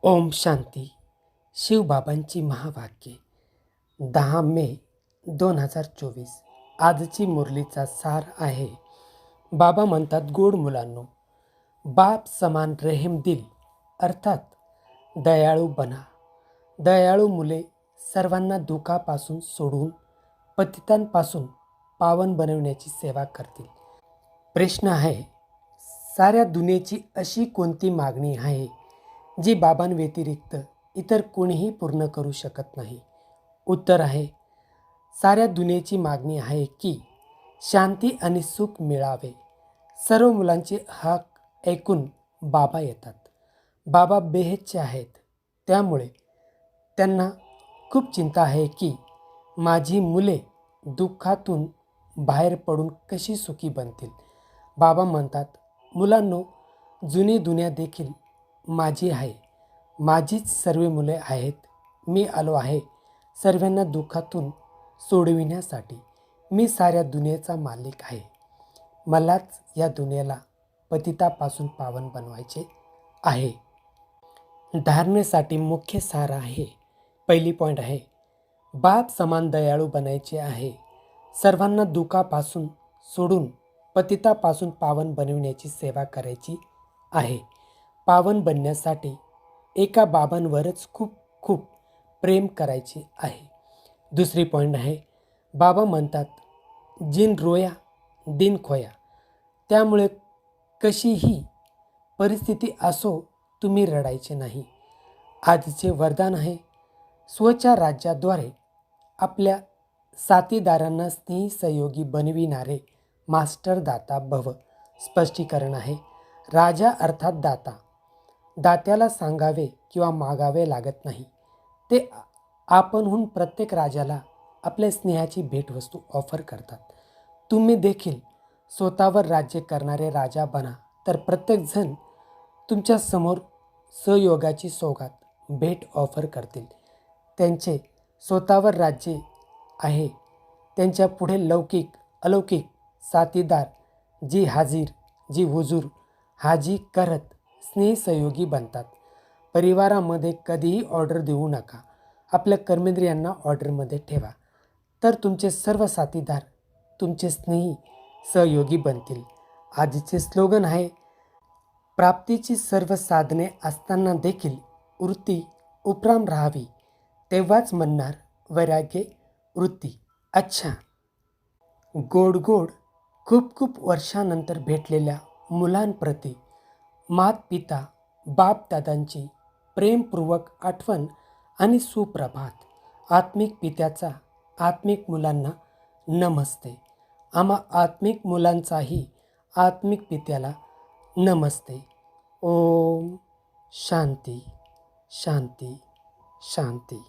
ओम शांती. शिवबाबांची महावाक्ये 10 मे 2024. आजची मुरलीचा सार आहे. बाबा म्हणतात, गोड मुलांनो, बाप समान रेहम दिल अर्थात दयाळू बना. दयाळू मुले सर्वांना दुःखापासून सोडून पतितांपासून पावन बनवण्याची सेवा करतील. प्रश्न आहे, साऱ्या दुनियेची अशी कोणती मागणी आहे जी बाबांव्यतिरिक्त इतर कोणीही पूर्ण करू शकत नाही? उत्तर आहे, साऱ्या दुनियेची मागणी आहे की शांती आणि सुख मिळावे. सर्व मुलांचे हक ऐकून बाबा येतात. बाबा बेहेदचे आहेत, त्यामुळे त्यांना खूप चिंता आहे की माझी मुले दुःखातून बाहेर पडून कशी सुखी बनतील. बाबा म्हणतात, मुलांनो, जुनी दुनिया देखील माझी आहे. माझीच सर्व मुले आहेत. मी आलो आहे सर्वांना दुःखातून सोडविण्यासाठी. मी साऱ्या दुनियेचा मालिक आहे. मलाच या दुनियेला पतितापासून पावन बनवायचे आहे. धारणेसाठी मुख्य सार आहे. पहिली पॉईंट आहे, बाप समान दयाळू बनायचे आहे. सर्वांना दुःखापासून सोडून पतितापासून पावन बनविण्याची सेवा करायची आहे. पावन बनण्यासाठी एका बाबांवरच खूप खूप प्रेम करायचे आहे. दुसरी पॉईंट आहे, बाबा म्हणतात, जिन रोया दिन खोया. त्यामुळे कशीही परिस्थिती असो, तुम्ही रडायचे नाही. आजचे वरदान आहे, स्वच्या राज्याद्वारे आपल्या साथीदारांना स्नेही सहयोगी बनविणारे मास्टर दाता भव. स्पष्टीकरण आहे, राजा अर्थात दाता. दात्याला सांगावे किंवा मागावे लागत नाही. ते आपणहून प्रत्येक राजाला आपल्या स्नेहाची भेटवस्तू ऑफर करतात. तुम्ही देखील स्वतःवर राज्य करणारे राजा बना, तर प्रत्येकजण तुमच्या समोर सहयोगाची सौगात भेट ऑफर करतील. त्यांचे स्वतःवर राज्य आहे, त्यांच्या पुढे लौकिक अलौकिक साथीदार जी हाजीर जी हुजूर हाजी करत स्नेह सहयोगी बनतात. परिवारामध्ये कधीही ऑर्डर देऊ नका. आपल्या कर्मेंद्रियांना ऑर्डरमध्ये ठेवा, तर तुमचे सर्व साथीदार तुमचे स्नेही सहयोगी बनतील. आजचे स्लोगन आहे, प्राप्तीची सर्व साधने असताना देखील वृत्ती उपराम राहावी, तेव्हाच म्हणणार वैराग्य वृत्ती. अच्छा, गोड गोड खूप खूप वर्षानंतर भेटलेल्या मुलांप्रती मात पिता बापदादांची प्रेमपूर्वक आठवण आणि सुप्रभात. आत्मिक पित्याचा आत्मिक मुलांना नमस्ते. आम्हा आत्मिक मुलांचाही आत्मिक पित्याला नमस्ते. ओम शांती शांती शांती.